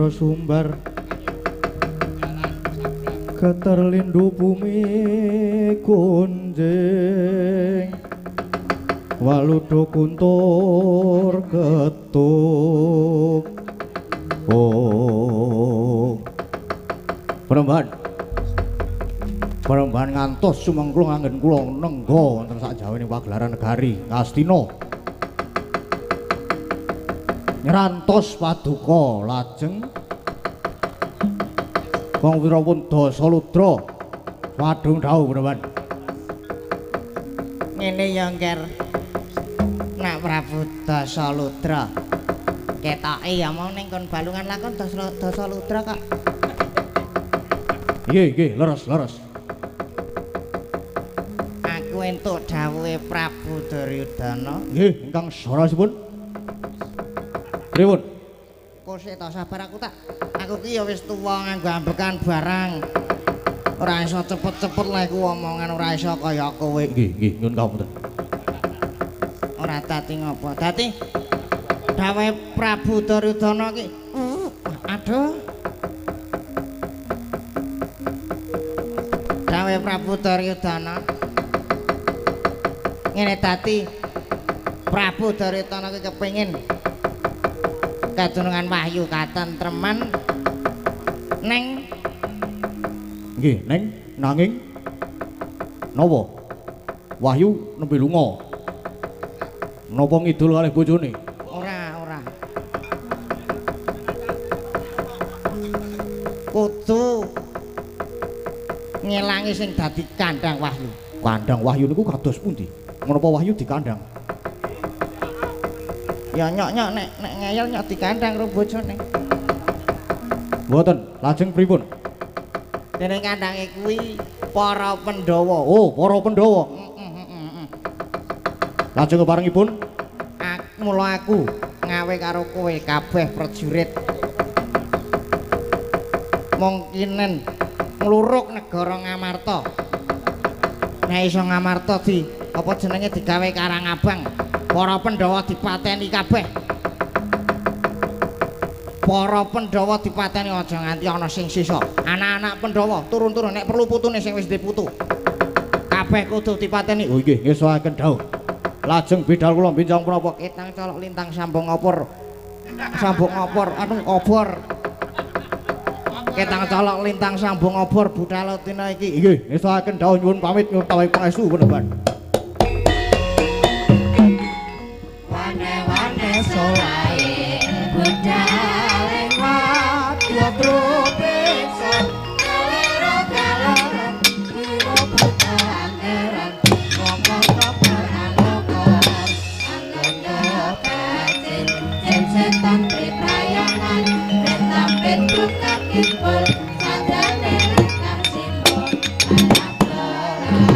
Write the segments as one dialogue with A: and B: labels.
A: samudra sumbar keterlindu bumi gunjing waludo kuntur ketuk oh Perembahan ngantos sumengklung anggen kula nengga wonten sak jawaning pagelaran negari Ngastina nyrantos paduka lajeng Wong Wirapun Dasaludra wadung dawuh Perembahan
B: ngene ya Ngger Nak Prabu Dasaludra ketoke ya mau ning kon balungan lakon Dasaludra kok
A: nggih leres
B: aku entuk dawuhe Prabu Duryudana
A: nggih ingkang sarasipun pripun
B: kosek ta sabar aku ki ya wis tuwa nganggo ambekan barang ora iso cepet-cepet lek omongan ora iso kaya kowe
A: nggih nyuwun kapunten
B: ora dadi ngopo dadi dawuhe Prabu Duryudana ki aduh dawuhe Prabu Duryudana ngene dadi Prabu Duryudana ki kepengin kadunungan wahyu katentreman neng
A: nggih nanging napa wahyu nembe lunga napa ngidul kalih bojone
B: ora kudu ngelangi sing dadi kandhang wahyu
A: niku kados pundi menapa wahyu dikandhang
B: ya nyok nek ngeyel nyok dikandhang karo bojone
A: mboten lajeng pripun
B: dene kandhange kuwi para Pandhawa
A: para Pandhawa lajeng keparengipun
B: mula aku ngawe karo kowe kabeh prajurit mungkinen ngluruk negara Ngamarta nek iso Ngamarta apa jenenge digawe Karangabang para Pandhawa dipateni kabeh para Pandhawa dipateni aja nganti ana sing sisa anak-anak Pandhawa turun-turun nek perlu putune sing wis ndek putu kabeh kudu dipateni
A: oh nggih ngesoaken dawuh lajeng bidal kula benjang punapa
B: ketang colok lintang sambung ngopor obor ketang colok lintang sambung obor budhal dina iki
A: nggih ngesoaken dawuh nyuwun pamit nyuwun tawahi pangestu Peneban
C: wane solae budal wadya tropesa kalero biro putangeran ngomong kapan lokor anggono pacin setan priprayangan retapen tukakit pol sadane kang simbol anak lorang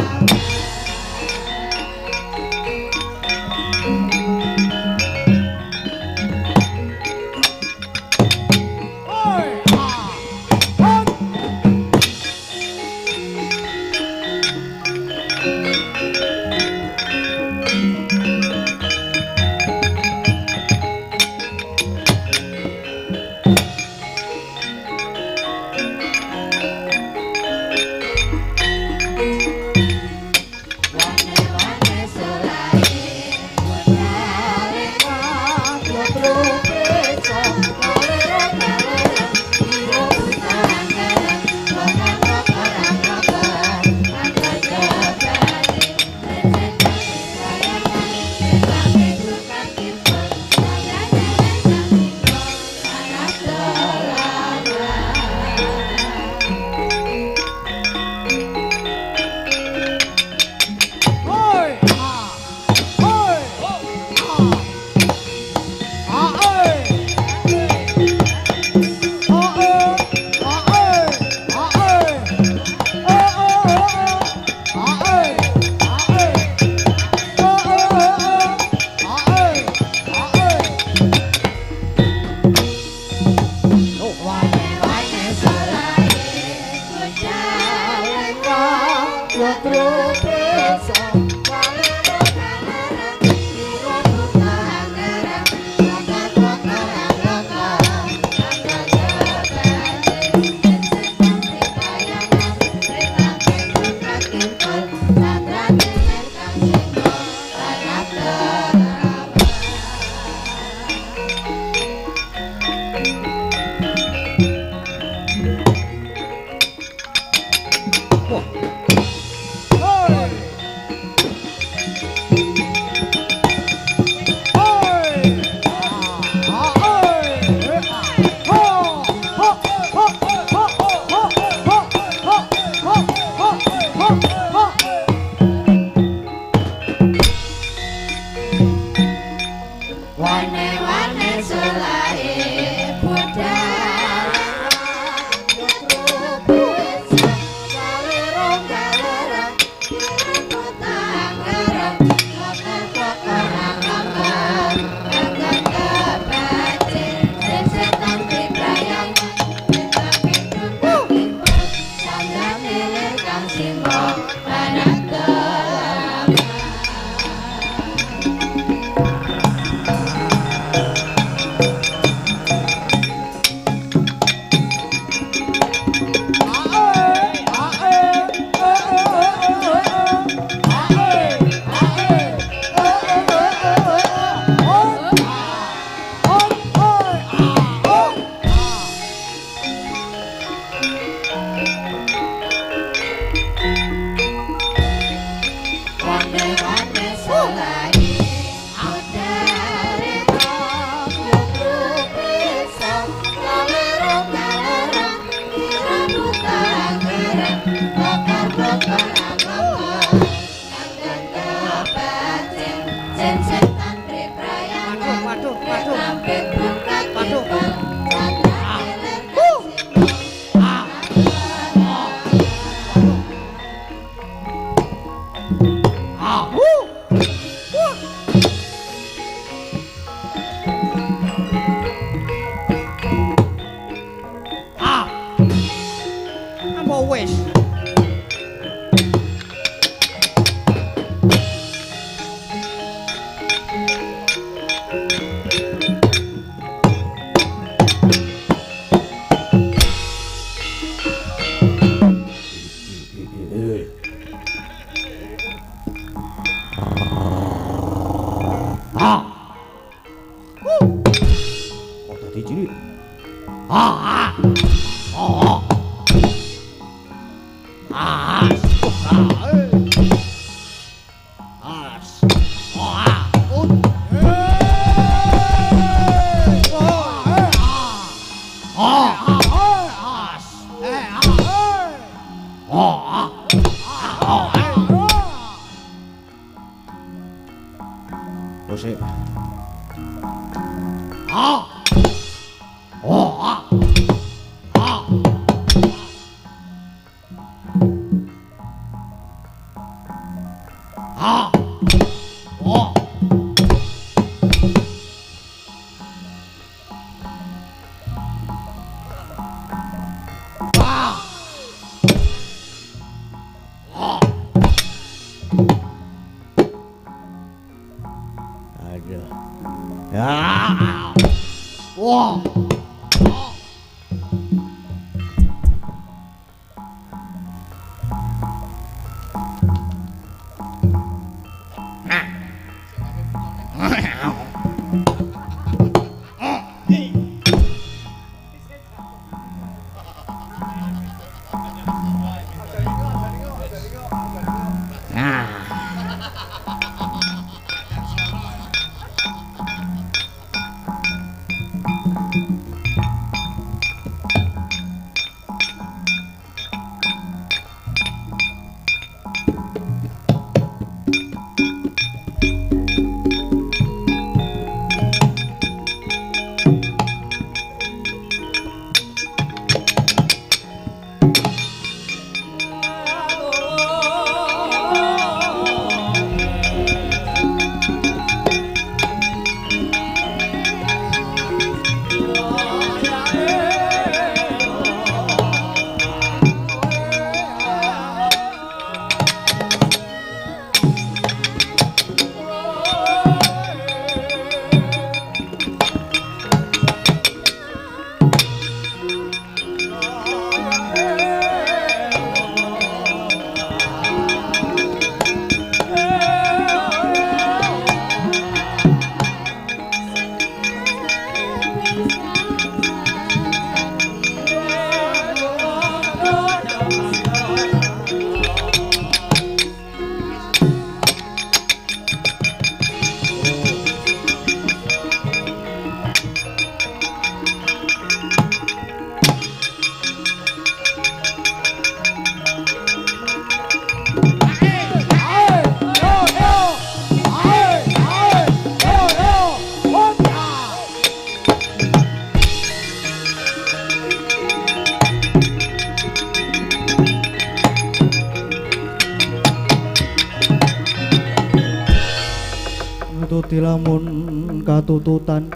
A: nututi lamun katututan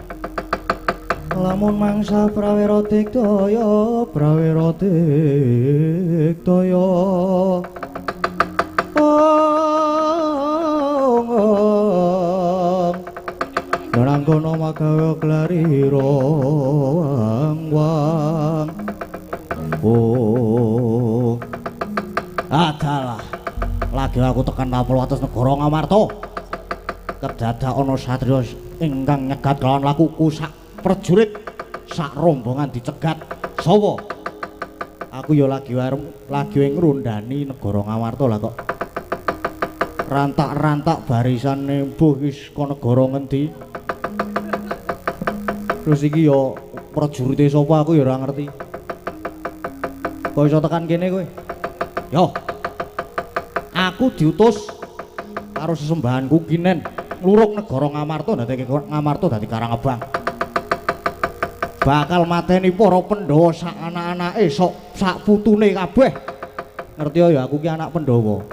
A: lamun mangsa prawira digdaya Nanggono magawe klarira wang oh adalah lagi aku tekan tapel wates negara Ngamarta kedadak ana satriya ingkang nyegat kelawan lakuku sak prajurit sak rombongan dicegat sapa aku ya lagi ngrundani negara Ngamarta lah kok rantak-rantak barisane mbuh wis ka negara ngendi terus iki ya prajurite sapa aku ya ora ngerti kok iso tekan kene kowe yo aku diutus karo sesembahanku kinen ngluruk negara Ngamarta dadi Ngamarta dadi Karangabang bakal mateni para Pandhawa sak anak-anake sak putune kabeh ngerti ya aku ki anak Pandhawa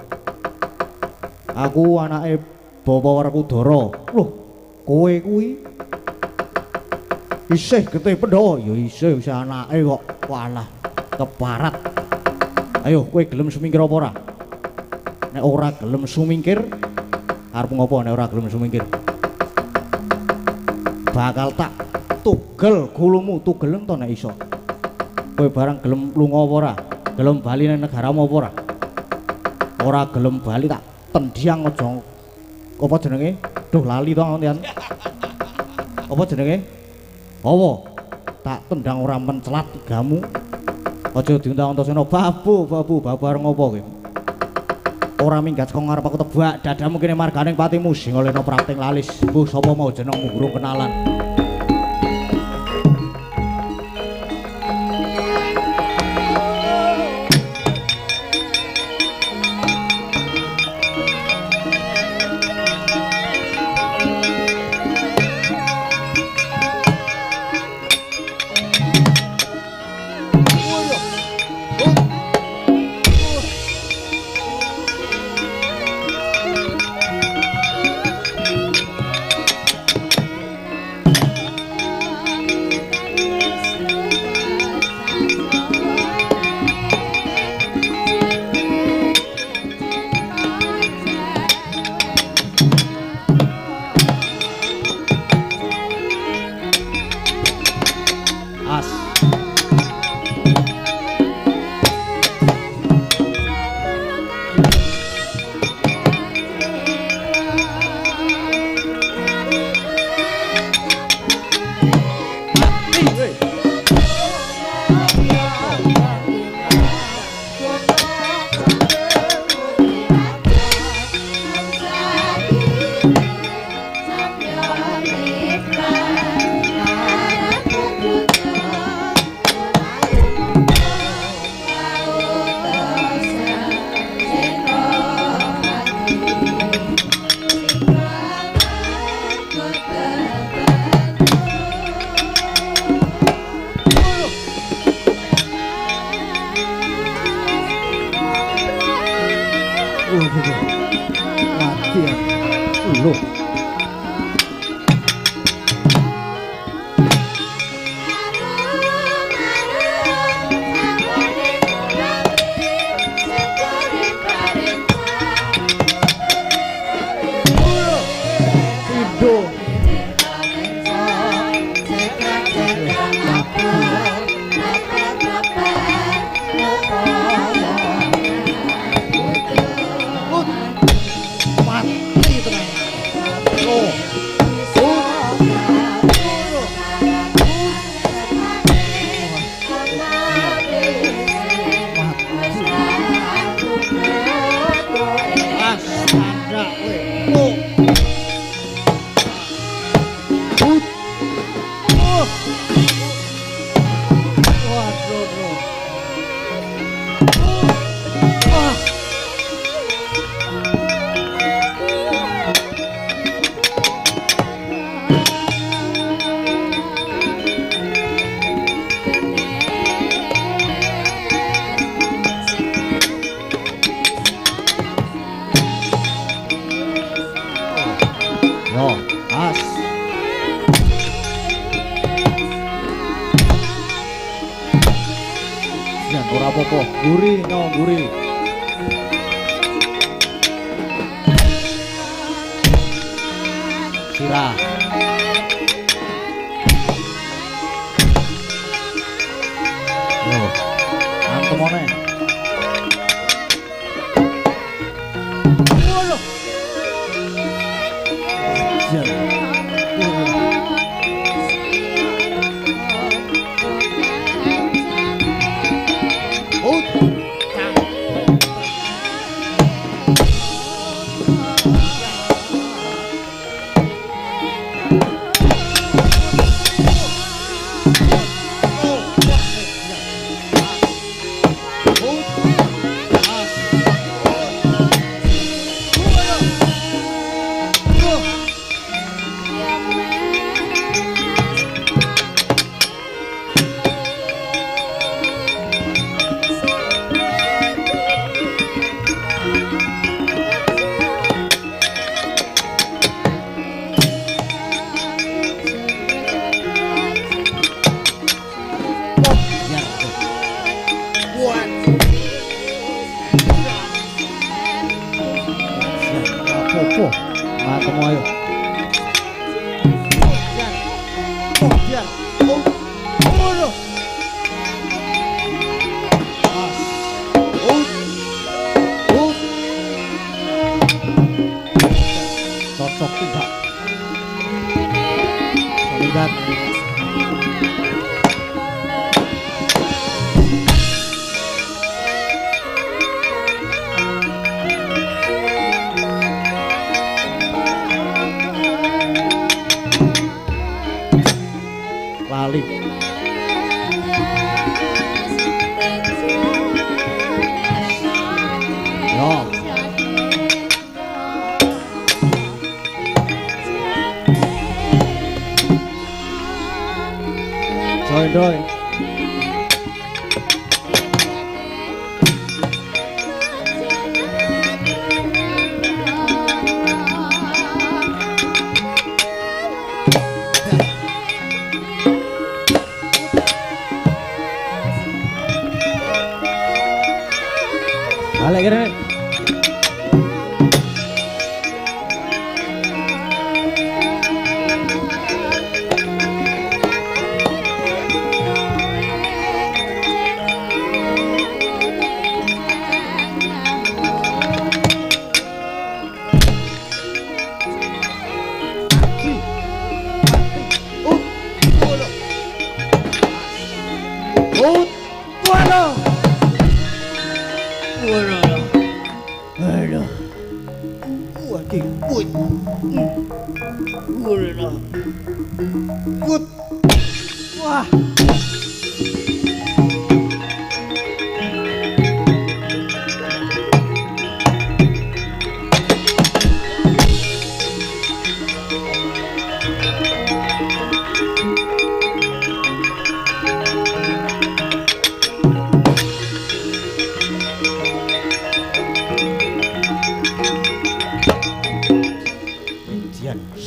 A: aku anake Bapa Werkudara lho kowe kuwi isih getih Pandhawa ya isih anake kok walah keparat ayo kowe gelem sumingkir apa ora nek ora gelem sumingkir arep ngopo nek ora gelem sumingkir bakal tak tugel gulumu tugelem to nek iso kowe barang gelem lunga apa ora gelem bali nang negaramu apa ora gelem bali tak tendiang aja apa jenenge duh lali to ngontian apa jenenge apa tak tendang ora mencelat tigamu aja diundang Antasena babu arep ngopo kowe ora minggat saka ngarep aku tebak dadamu kene marganing patimu sing olehna prakting lalis mbuh sapa mau jenengmu gurung kenalan Apa? Guri, nyawa guri. Sirah. Yo, antem meneh. Waduh. Jan. Apa? Matemu ayo. Biar. Oh. Oh. Cocok tidak? Lihat. Lali. Yo. Joy doy. Balik kira. Wah.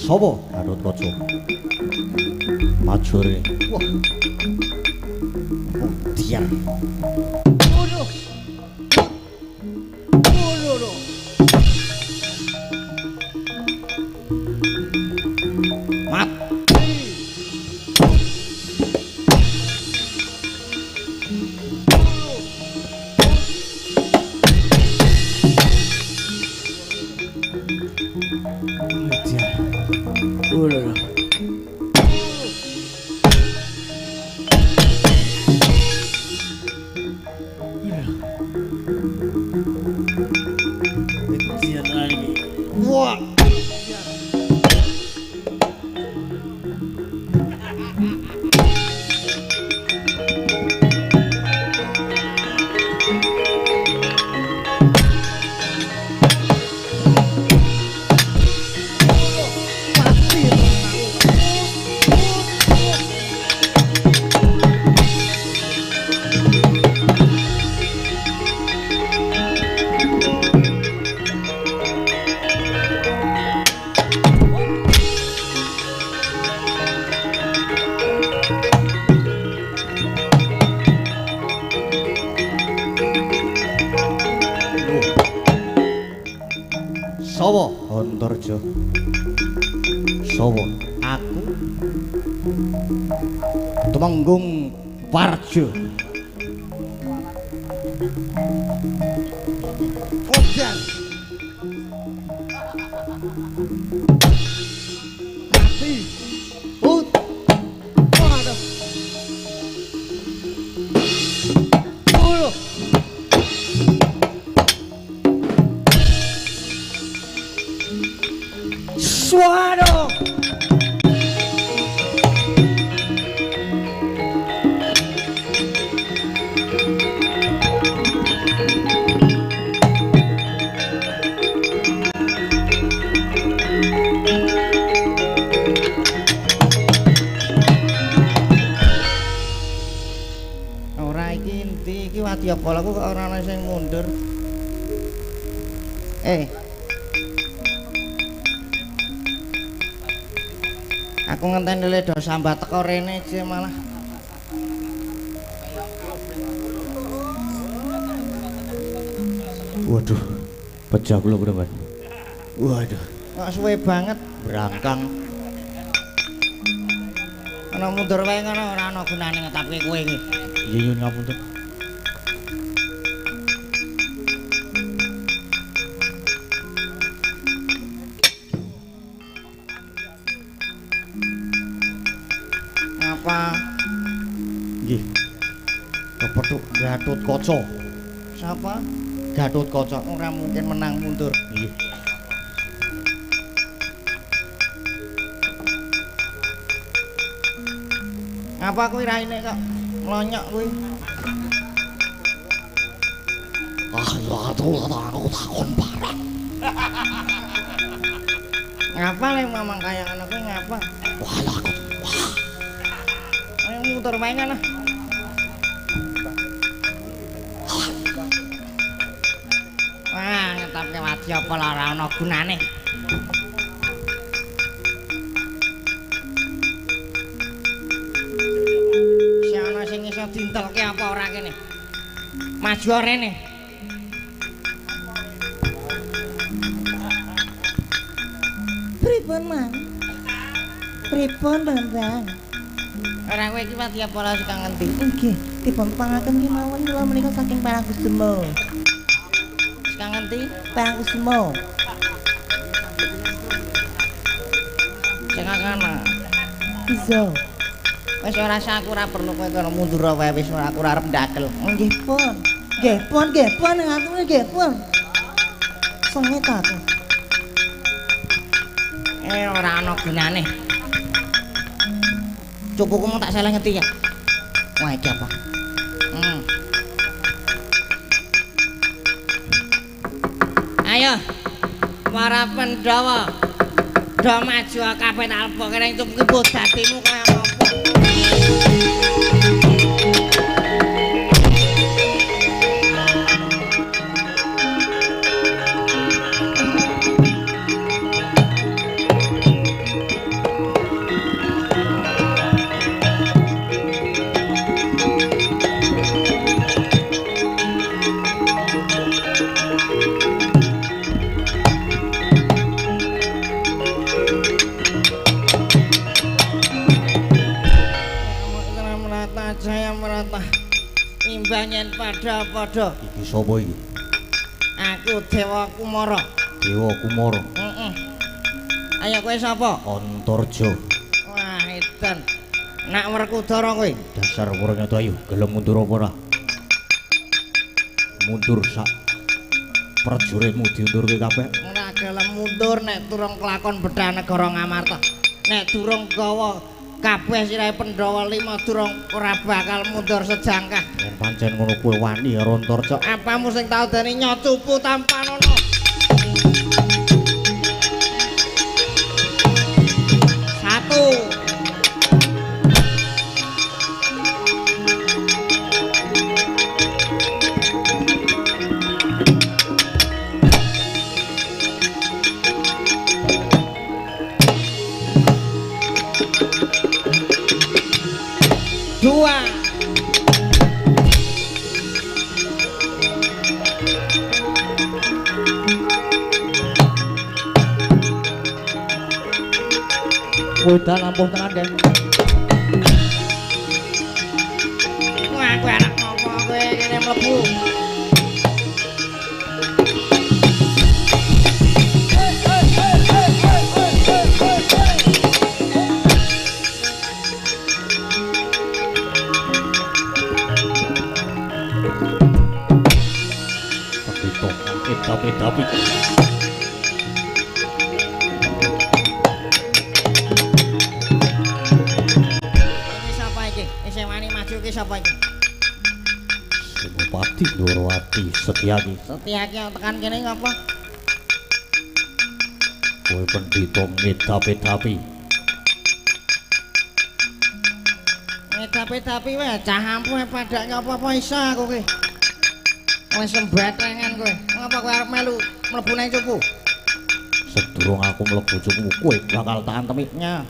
A: Sopo Gatotkaca? Majore. Wah. Diar. Waduh. Waduh. Mat. Waduh. Wah. Sawa? Antarja. Sawa? Aku Temenggung Parjo.
B: Odan. Mati. Waduh.
A: Waduh.
B: Ora iki wadyabala ku kok ora ana sing mundur. Aku ngenteni le do sambat teko rene aja malah.
A: Waduh, pecah kula Bang. Waduh,
B: Kok suwe banget.
A: berangkang.
B: Ana mundur wae ngono ora ana gunane ngetapke kowe iki.
A: Iya nyuwun ngapunten.
B: Ngapa?
A: Nggih. Kepethuk Gatotkaca.
B: Sapa?
A: Gatotkaca.
B: Ora mungkin menang mundur.
A: Nggih.
B: Ngapa kuwi raine kok mlonyok kuwi?
A: Ah, ya aku takon barang.
B: Ngapa le mamang kaya ngono kuwi ngapa?
A: Wah, aku.
B: Ayo muter wae ngono. Wah, ngetapke wadyabala ora ana gunane. Si ana sing iso dintelke apa ora kene? Maju rene.
C: Pripun, Mang? Pripun, Bambang?
B: Ora kowe iki wadyabala sing ngendi?
C: Nggih, dipun pangaken kemawon kula menika saking Parangkusumo.
B: Sing ngendi?
C: Parangkusumo.
B: Sing kana.
C: Iso.
B: Wis ora usah aku ora perlu kowe karo mundur wae wis aku ora arep ndakel.
C: Nggih pun. Nggih pun, nggih pun ngatur nggih pun. Sengit aku.
B: Ora ana gunane. Cukuku tak salah ngerti ya. Wah iki apa? Ayo. Para Pandhawa. Do maju kabeh talpa kene tuku bodatimu kaya apa? Jaya merata imbangan pada-pada.
A: Iki sapa iki?
B: Aku Dewa Kumara.
A: Dewa Kumara.
B: Ayo kowe sapa?
A: Antarja.
B: Wah, edan. Nak Werkudara kowe.
A: Dasar Wuranyata ayo, gelem mundur apa ora? Mundur sak prajuritmu diundurke kabeh.
B: Ora gelem mundur nek durung kelakon bedah negara Ngamarta. Nek durung gawa kabeh sirahe Pandhawa 5 durung ora bakal mundur sejangkah.
A: Yen pancen ngono kowe wani karo Antarja.
B: Apamu sing tau dene nyocupu tanpa nono. Satu. Dua.
A: Kodan ampuh tenan nggih.
B: Wah, kowe arep ngopo kowe kene mlebu?
A: Tapi
B: Iki sapa iki? Isih wani maju iki sapa iki?
A: Senopati Ndorowati Setyaki.
B: Setyaki yang tekan kene ngapa?
A: Kowe pendhita ngedapi-dapi.
B: Tapi wae cah ampuh padha apa-apa iso aku ki. Wis sembetrengan kowe. Ngapa kowe arep melu mlebu nang cupu?
A: Sedurung aku mlebu cupu kowe bakal tak antemi.
B: Nya.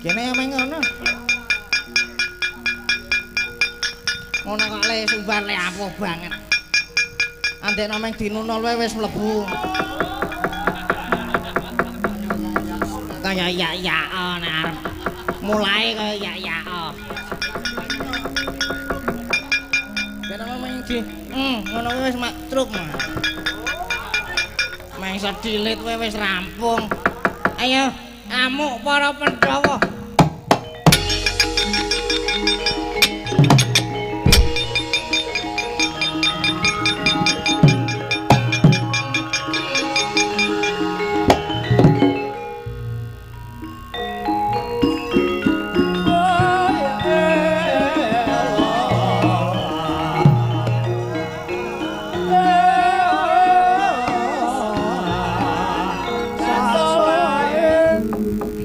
B: Kene ya meng ngono. Ngono kok le sumbar le apuh banget. Andekno meng dinunul wae wis mlebu. Kaya ya nek arep mulai kaya ya. Kenapa meng di? Ngono wis mak truk. Meng sedilit kowe wis rampung. Ayo, amuk para Pandhawa.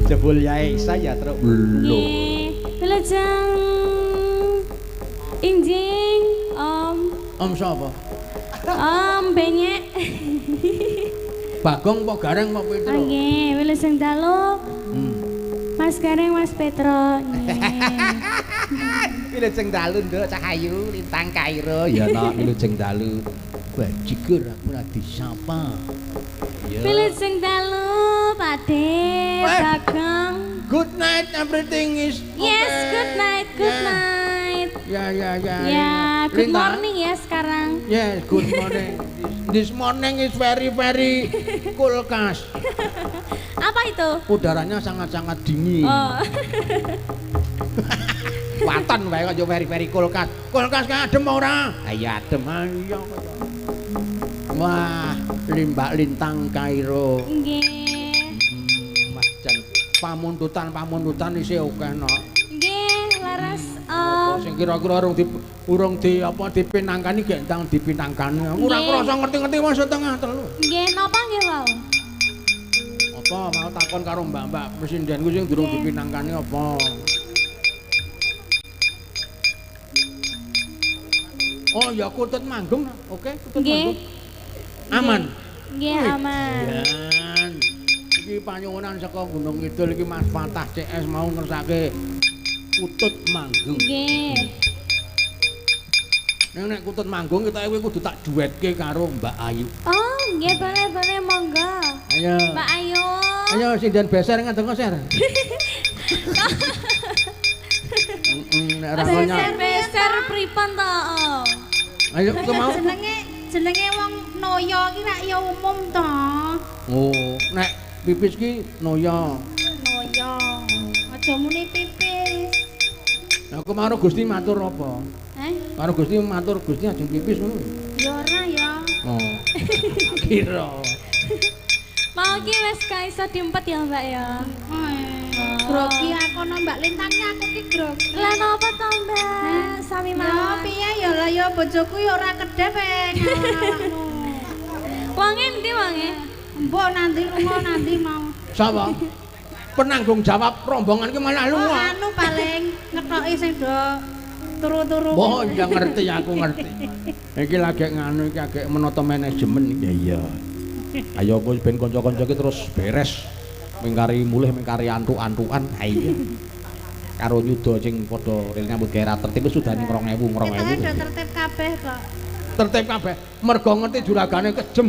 A: Jebul Yai saya terus
D: Nggih, wilujeng injing
E: Om sapa?
D: Benyek.
E: Bagong apa Gareng apa Petro?
D: Nggih, wilujeng dalu. Mas Gareng, Mas Petro.
E: Wilujeng dalu nduk Cahayu Lintang Kairo ya nak wilujeng dalu. Bajigur aku ora disapa. Ya.
D: Wilujeng dalu, Pakde, Bagong.
E: Good night, everything is okay.
D: Yes, good night, good night.
E: Ya.
D: Ya, good
E: Lintang.
D: morning ya sekarang.
E: Yes, good morning. This morning is very kulkas.
D: Apa itu?
E: Udaranya sangat-sangat dingin.
D: Oh.
E: Waton wae kok very kulkas. Kulkas kan adem ora? Ya adem ayo. Wah, limbak Lintang Kairo.
D: Nggih.
E: Mas jan pamuntutan isih akeh no.
D: Nggih, laras
E: Sing kira-kira urung dipinangkani gek ndang dipinangkani. Aku ora
D: Nggih.
E: krasa ngerti-ngerti wis setengah telu.
D: nggih napa nggih wau?
E: Apa mau takon karo mbak-mbak presidenku sing durung dipinangkani apa? Oh ya kutut manggung. Oke, kutut
D: Nggih.
E: manggung. Aman.
D: Nggih aman.
E: Dan iki panyuwunan saka Gunung Kidul iki Mas Fatah CS mau ngersake kutut manggung.
D: Nggih.
E: Nek kutut manggung kita kudu tak duetke karo Mbak Ayu.
D: Oh, nggih boleh monggo.
E: Ayo.
D: Mbak Ayu.
E: Ayo sindian beser ngadeng konser. Nek ora konya.
D: Beser pripun to?
E: Ayo mau.
F: Jenenge wong noya iki rak ya umum to.
E: Oh, nek pipis ki noya.
F: Noya. Aja muni pipis.
E: Nah, kemaru Gusti matur apa? Karo Gusti matur Gusti ajeng pipis ngono.
F: Ya ora ya.
E: Oh. Kira.
D: Mau ki wis kaiso diempet ya, Mbak ya.
F: Grogi aku no Mbak Lintangnya aku ki grogi.
D: Lah napa to, Mbak? Sami
F: Ya
D: mawon.
F: piye ya lah ya bojoku ya ora kedep ngawakmu.
D: Wong endi wonge?
F: Mbok nanti lunga nanti mau.
E: Sapa? Penanggung jawab rombongan ki malah
F: Oh,
E: lunga.
F: anu paling ngethoki sing do turu-turu.
E: Oh, ya ngerti aku ngerti. Iki lagi nganu iki agek menata manajemen iki.
A: Iya. Ayo kowe ben kanca-kanca ki terus beres. Mingkari mulih mingkari antuk-antukan. Ha iya. Karo nyuda sing padha ril nyambut gawe tertib wis sudah ning 2000
F: Kita
A: 2000.
F: udah tertib kabeh kok.
E: Tertib kabeh. Mergo ngerti juragane kejem.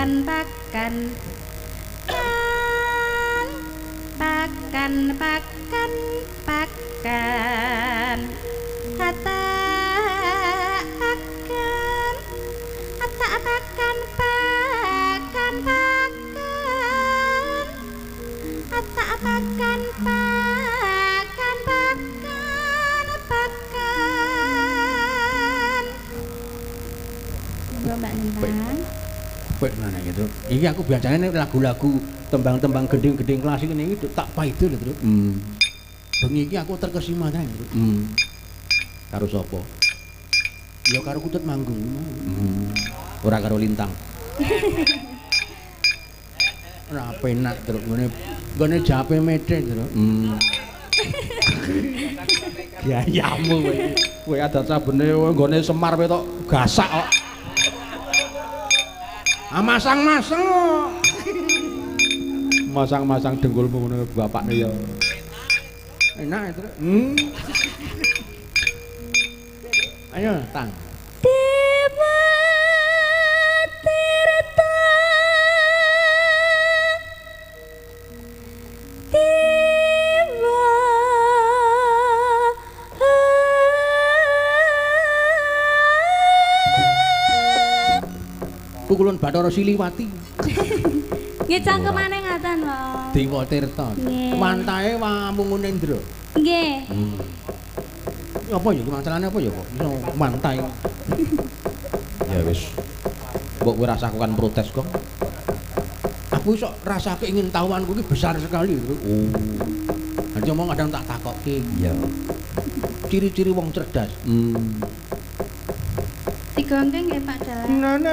F: pakan pakan pakan pakan pakan hata pakan hata pakan pakan pakan hata pakan pakan pakan pakan Mbak Lintang
E: Baik mana gitu. Iki aku biasanya lagu-lagu tembang-tembang gending-gending klasik ini tak paido lho, Tru. Bengi iki aku terkesima ta, Tru. Karo sapa? Ya karo Kutut Manggung. Ora karo Lintang. Ora penak, Tru. Ngene jape mete, Tru. Gayamu kowe. Kowe adat sabene nggone Semar kowe tok gasak kok. Masang-masang kok. Masang-masang dengkulmu ngono bapakne ya. Enak itu. Ayo, Tang.
D: Dewa Tirta Dewa
E: Pukulun Bathara Siliwati.
D: Nggih cangkemane ngaten, Pak.
E: Dewa Tirta.
D: Nggih.
E: Mantahe Wamungunendra.
D: Nggih.
E: Apa ya iki masalahnya apa ya kok iso mantai. Ya wis. Mbok kowe rasakan protes kok. Aku iso rasake ingin tahuanku iki besar sekali. Oh. Nanti omong kadang tak takokke. Iya. Ciri-ciri wong cerdas.
F: Digonggeng nggih Pak Dalang.
E: Nano.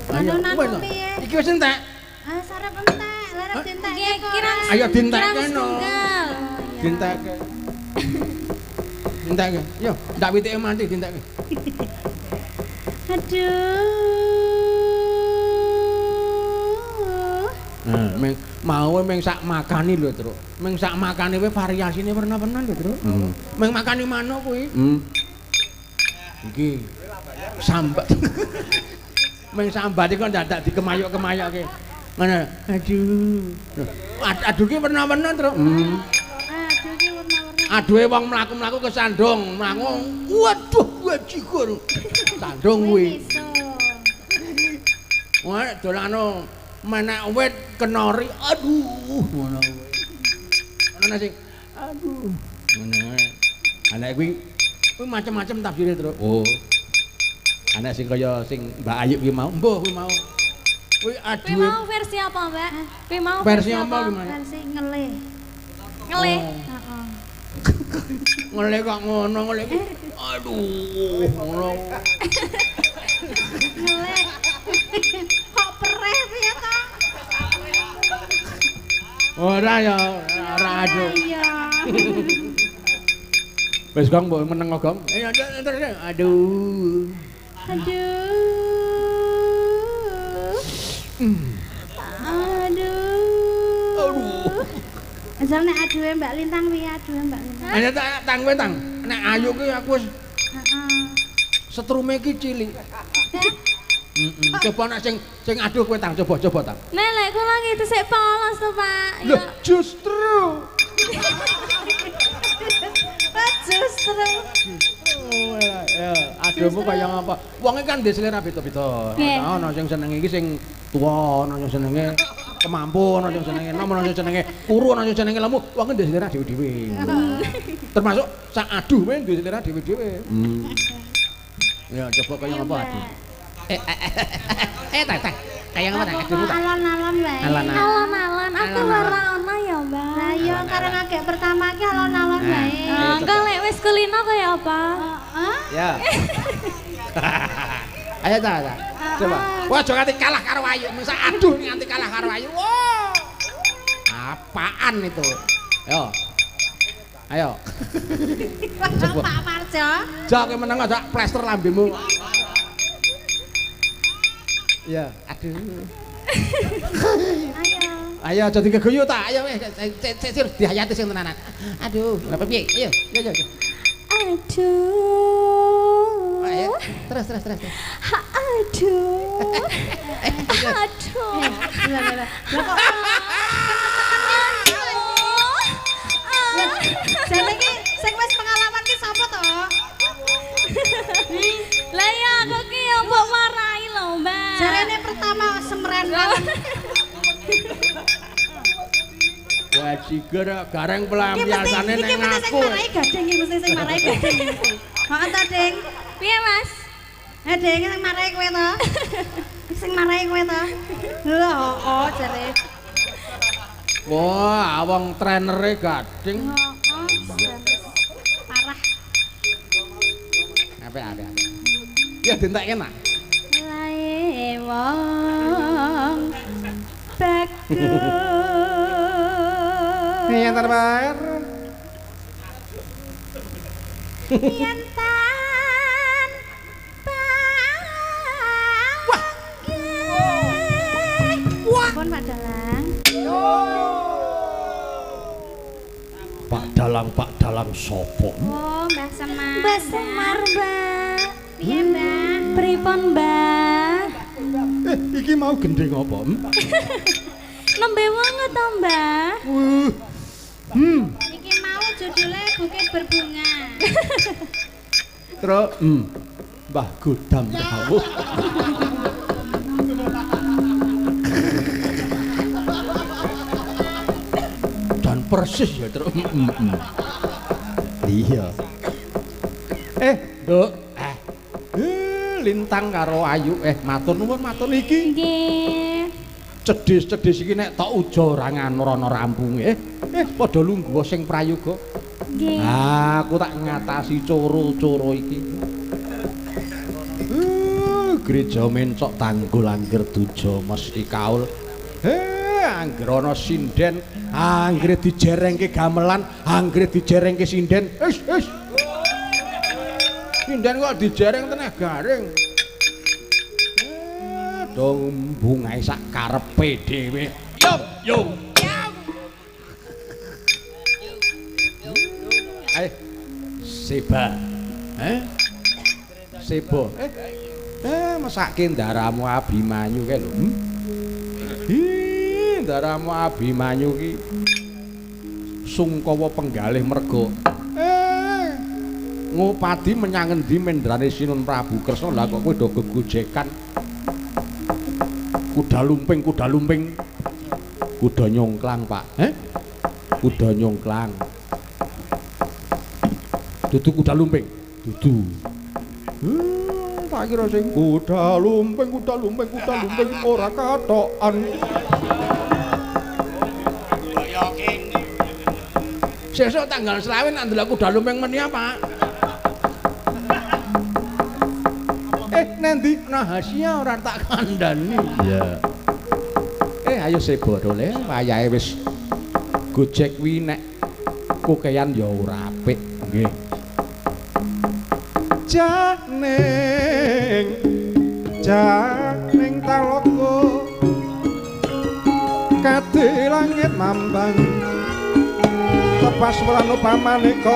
F: Nano piye?
E: Iki wis entek.
F: Ah sarep entek, larep dientek.
D: Nggih, kirang
E: Ayo dientekke
D: kirang
E: no.
D: setunggal.
E: Dientekke. Dientekke. Yo, ndak witike mati dientekke.
F: Aduh.
E: Nah, meng sak makani lho, Tru. Meng sak makani kowe variasine warna-warna lho, Tru. Meng makani mano kuwi? Iki sambat. Meng sambat iki kok dadak dikemayuk-kemayukke. Ngono. Aduh ki warna-warna, Tru.
F: Aduh iki warna-warni.
E: Aduhe wong mlaku-mlaku kesandung, mlaku. Waduh, wajigur. Sandung kuwi. Wah, dolano menek wit kenori. Aduh, ngono kuwi. Ana sing aduh. Ngono. Ana kuwi macam-macam tafsire, Tru. Oh. Ana sing kaya sing Mbak Ayu kuwi mau. Mbuh kuwi mau. Kuwi
D: Kuwi
E: aduh.
D: mau versi apa, Mbak? Kuwi mau
E: Versi apa gimana?
F: Versi ngelih.
D: Ngelih.
F: Heeh.
E: Ngelih kok ngono, ngelih. Aduh, ngono.
F: Ngelih. Kok perih piye to?
E: Ora ya, ora aduh.
F: Iya.
E: Wis Gong mbok meneng kok, Gong. Aduh.
F: Aduh. Aduh. Asal nek aduhe Mbak Lintang piye aduhe Mbak Lintang?
E: Ayo tang kowe tang. Nek Ayu ki aku wis
F: Heeh.
E: setrume ki cilik. Coba nek sing aduh kowe tang, coba tang.
D: Melek kula gitu sik polos to, Pak.
E: Loh, justru.
F: Justru.
E: Oh, ya, aduhmu kaya ngapa? Wonge kan ndek selera beda-beda.
D: Nggih.
E: Ana sing seneng iki sing tuwa, ana sing senenge kemampu, ana sing senenge enom, ana sing senenge kuru, ana sing senenge lemu. Wonge ndek selera dhewe-dhewe. Termasuk sak aduh kowe ndek selera dhewe-dhewe. Ya, coba kaya ngapa aduh? Tak. Kaya ngapa tak aduhmu tak?
F: Alon-alon wae.
E: Alon-alon.
D: Alon-alon aku ora ono ya, Mbak.
F: Lah iya karena ngagek pertama ki alon-alon wae.
D: Engko lek wis kulino kaya apa?
F: Heeh.
E: Ya. Ayo ta. Coba. Wah, aja nganti kalah karo Ayu. Masa aduh nganti kalah karo Ayu. Wah. Apaan itu? Ayo. Coba.
F: Pak Marjo.
E: Jake meneng aja plester lambemu. Ya, aduh. Ayo aja digeguyu ta. Ayo wis sir dihayati sing tenanan. Aduh, lha piye? Ayo.
D: Aduh.
E: Ayo. Terus.
D: Aduh. Aduh. Aduh.
F: Lah kok jane iki sing wis pengalaman ki sapa to?
D: Lah ya aku ki yo mbok marahi lho, Mbak.
F: Jarene pertama semeren banget.
E: Wah, jiger gareng
F: Iki
E: pelampiasane
F: mesti
E: ning
F: sing
E: aku.
F: marahi gading iki mesti sing marahi gading iki. Heeh ta, Ding?
D: Piye, Mas?
F: Ding sing marahi kowe to? Sing marahi kowe to? Lho, oh jare.
E: Wah, awang trenere gading.
F: Parah.
E: Apik. Ya dientekke nak.
D: Lae wong bagus.
E: Iya terbayar.
D: Yen tan Wah. Pun Pak Dalang.
E: Pak Dalang sopo?
D: Oh, Mbah Semar.
C: Mbak Semar, Mbak.
D: Piye, Mbah? Pripun, Mbah?
E: Iki mau gendeng apa?
D: Nembe wong to, Mbah?
F: Iki mau judulnya Bukit Berbunga.
E: Terus Mbah Godam rawuh. Dan persis ya terus. Iya. Nduk. Lintang karo Ayu matur nuwun iki.
D: Nggih.
E: Cedhis-cedhis iki nek tok uja ora nganur-ana rampunge. Padha lungguh sing prayoga.
D: Nggih.
E: Aku tak ngatasi coro-coro iki. Gereja mencok tanggul angger duja mesti kaul. Angger ana sinden, angger dijerengke gamelan, angger dijerengke sinden. Wis. Sinden kok dijereng teneh garing. Dong bungae sak karepe dhewe. Yo. Seba. Seba. Mesake ndaramu Abimanyu kae lho. Ndaramu Abimanyu ki sungkawa penggalih merga. Ngupadi menyang endi mendrane Sinun Prabu Kresna lha kok kowe do gegojekan. Kuda lumping. Kuda nyongklang, Pak. Kuda nyongklang. Dudu kuda lumping. Dudu. Tak kira sing kuda lumping ora katokan. Sesuk tanggal 20 nak ndelok kuda lumping meni apa? Nanti rahasia ora tak kandhani. Iya. Ayo sebo dole, wayahe wis gojek kuwi nek kokean ya ora apik, nggih. Janing taloko kate langit mambang tepas werana pamaneka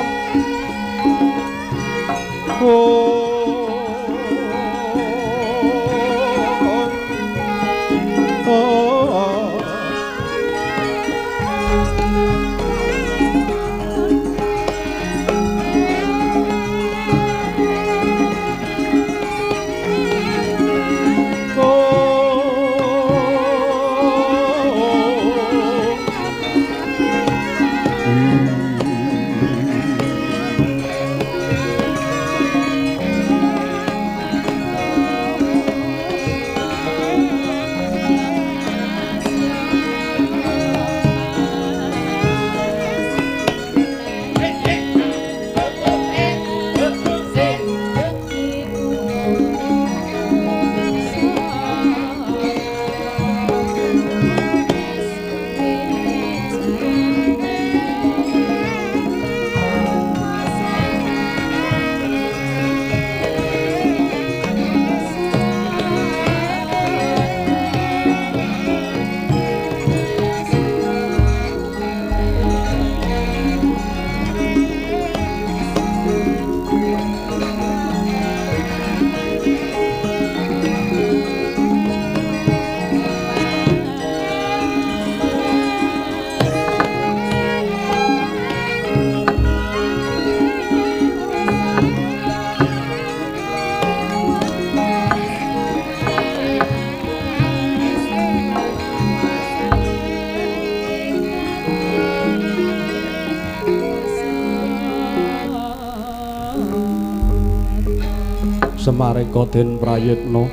E: Semareka den prayitna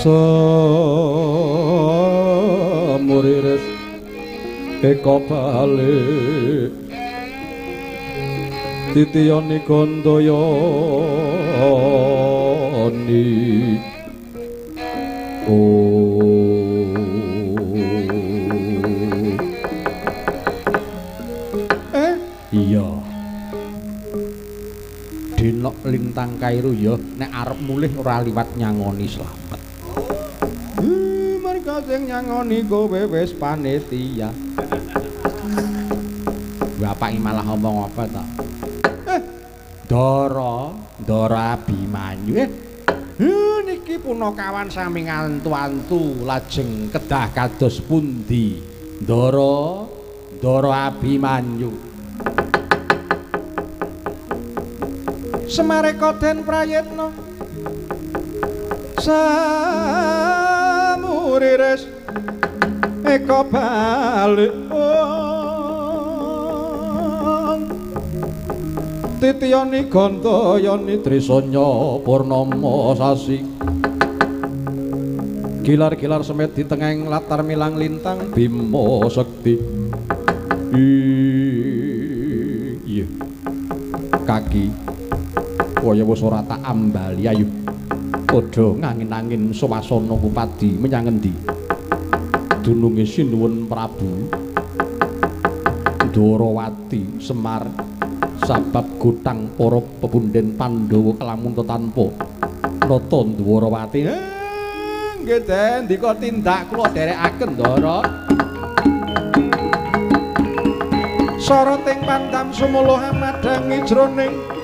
E: semuriris eka balik titiyani gandayani iya Dinok Lintang Kairu ya nek arep mulih ora liwat nyangoni slamet merga sing nyangoni kowe wis panitia bapak malah ngomong apa ta Ndara Abimanyu niki punakawan sami ngantu-antu lajeng kedah kados pundi Ndara Abimanyu Semareka den prayitna samuriris eka balik titiyani gandayani trisanya purnama sasi gilar-gilar semet di tengeng latar milang lintang Bima Sekti iya kaki kaya wis ora tak ambali ayo padha ngangin-angin swasana Kupadi menyang endi dununge sinuwun Prabu Dwarawati Semar sabab gotang para pepunden Pandhawa kelamun tanpa nata Dwarawati nggih Den ndika tindak kula dherekaken Ndara sarating pandam sumuluh madangi jroning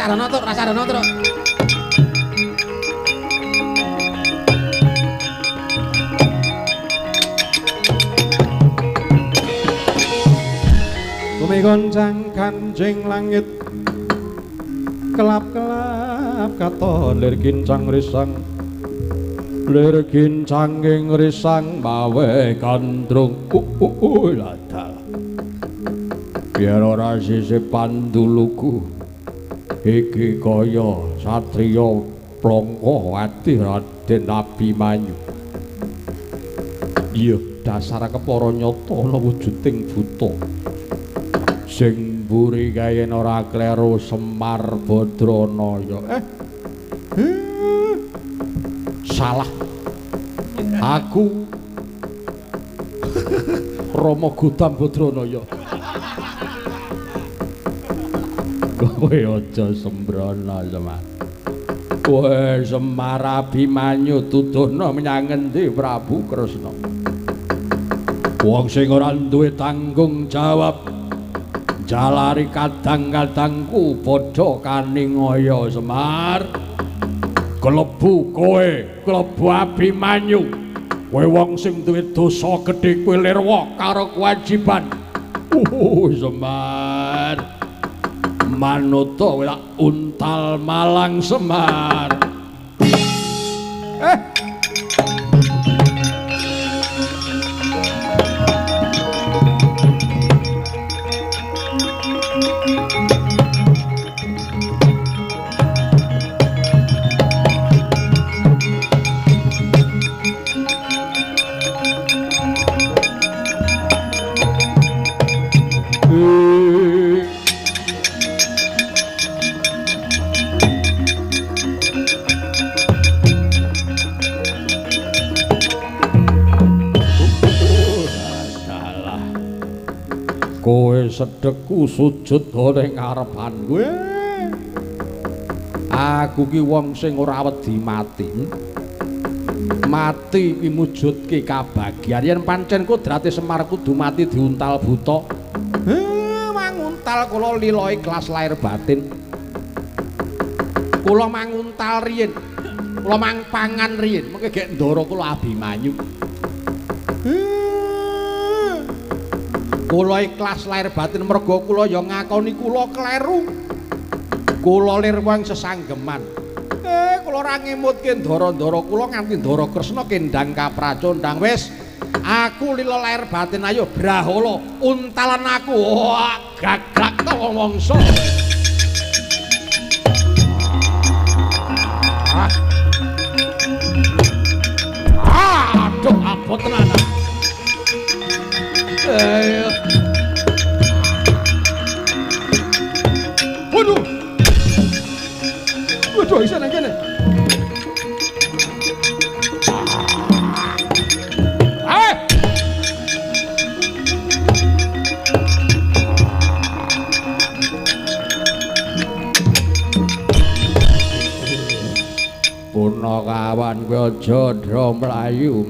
E: Rasadono tur, Rasadono tur. Bumi goncang kanjeng langit kelap-kelap katon lir kincang risang lir kincanging risang mawe kandrung ladal biar ora sisipan duluku iki kaya satriya plongko ati Raden Abimanyu iya dasar kepara nyata ana wujuding buta sing mburi kayen ora kleru Semar Badranaya salah aku Rama Godam Badranaya kowe aja sembrono Semar kowe Semar Abimanyu tuduhna menyang endi Prabu Kresna wong sing ora duwe tanggung jawab jalari kadang-kadangku padha kaningaya Semar klebu kowe klebu Abimanyu kowe wong sing duwe dosa gedhe kowe lirwa karo kewajiban Semar manut kowe tak untal malang Semar kowe sedheku sujud ning ngarepan kowe aku ki wong sing ora wedi mati mati ki mujudke kabagyan yen pancen kodrate Semar kudu mati diuntal buta manguntal kula lila ikhlas lahir batin kula manguntal riyin kula mangpangan riyin mengke gek ndara kula Abimanyu kula ikhlas lahir batin merga kula ya ngakoni kula kleru kula lir wong sesanggeman kula ora ngemutke ndara-ndara kula nganti ndara Kresna kendang kapracondang wis aku lila lahir batin ayo brahala untalan aku gagak to mangsa aduh apa tenan waduh waduh isa nang kene Punakawan kowe aja ndra mlayu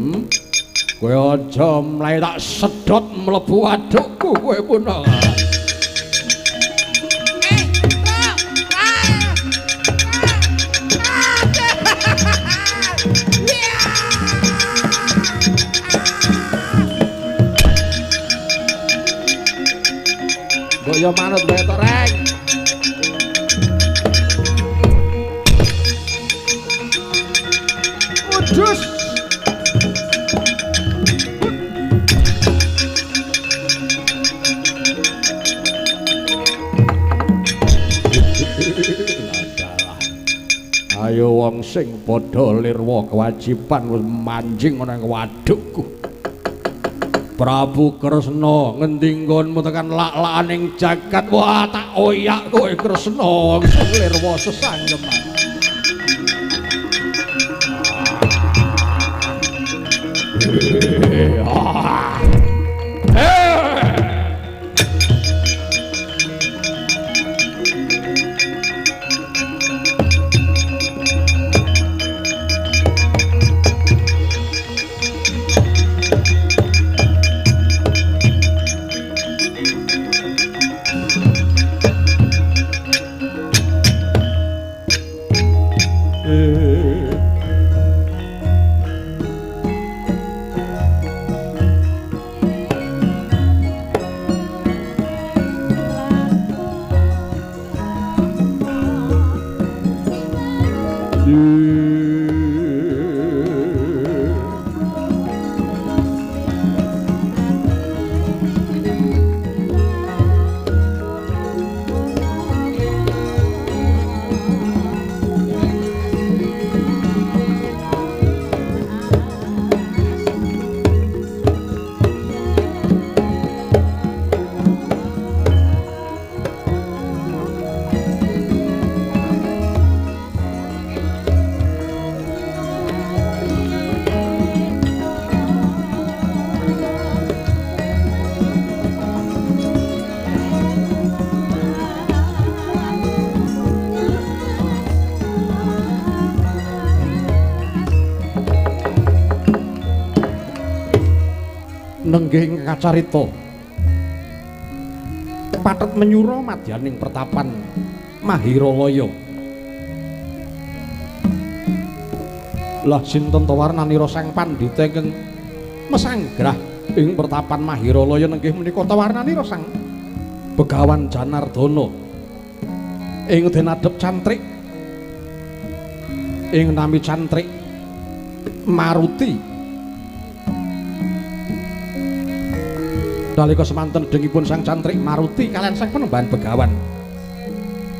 E: kowe aja mlayu tak sedot mlebu wadukku kowe Punaka kok ya manut wae to Reng Udus ayo wong sing padha lirwa kewajiban wis manjing ana ing wadukku Prabu Kresna ngendi nggonmu tekan lak-lakaning jagat wah tak oyak kowe Kresna sing lirwa sesanggeman nenggih ing kacarita pathet menyura madyaning pertapan Mahiralaya. Lah sinten to warnanira sang pandhita ingkang mesanggrah ing pertapan Mahiralaya nenggih menika to warnanira sang Begawan Janardana ing denadep cantrik ing nami cantrik Maruti. Nalika semanten dengipun sang cantrik Maruti kaliyan sang Panembahan Begawan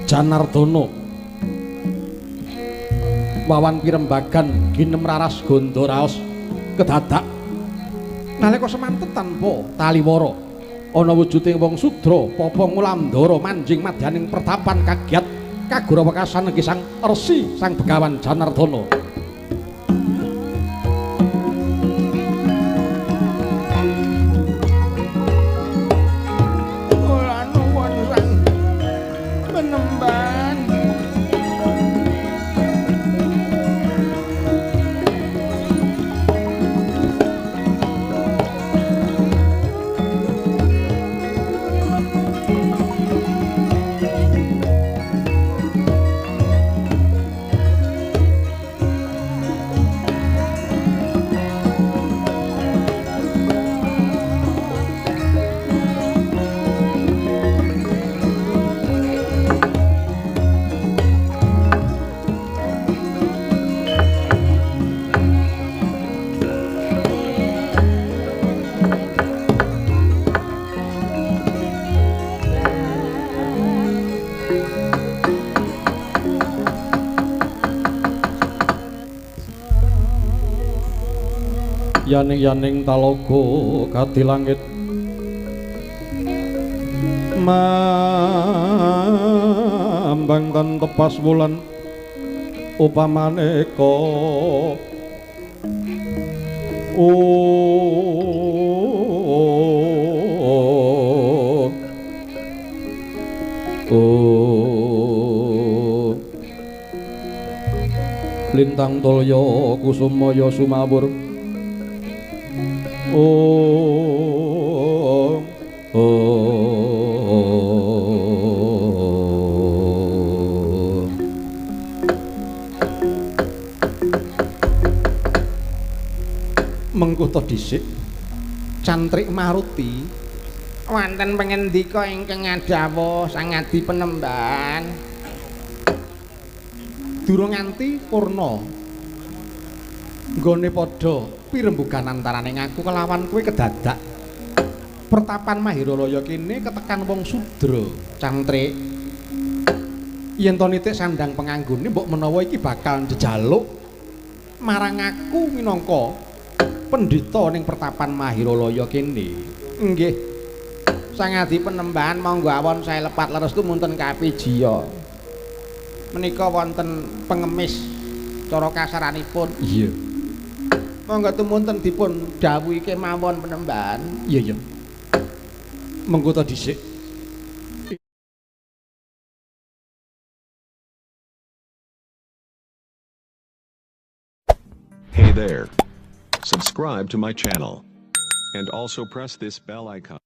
E: Janardana wawan pirembagan ginem raras gondo raos kedadak nalika semanten tanpa taliwara ana wujuding wong sudra papa ngulandara manjing madyaning pertapan kagiat kagura wekasan nggih sang Resi sang Begawan Janardana. Yaning-yaning talaga kadilangit mambang tan tepas wulan upamaneka lintang tulya kusumaya sumawur mengkuto dhisik cantrik Maruti
B: wonten pangendika ingkang ngadhawuh sang Adi Panembahan
E: durung nganti purna nggone padha pirembugan antarane ngaku kelawan kowe kedadak pertapan Mahiralaya kene ketekan wong sudra cantrik yen to nitik sandang penganggone mbok menawa iki bakal njejaluk marang aku minangka pendhita ning pertapan Mahiralaya kene.
B: Nggih. Sang Adi Panembahan monggo awon sae lepat lerestu munten kapijiya. Menika wonten pengemis cara kasaranipun.
E: Iya.
B: Monggo tumunten dipun dawuhi kemawon Panembahan.
E: Iya, iya. Mengko ta dhisik.
G: Hey there. Subscribe to my channel. And also press this bell icon.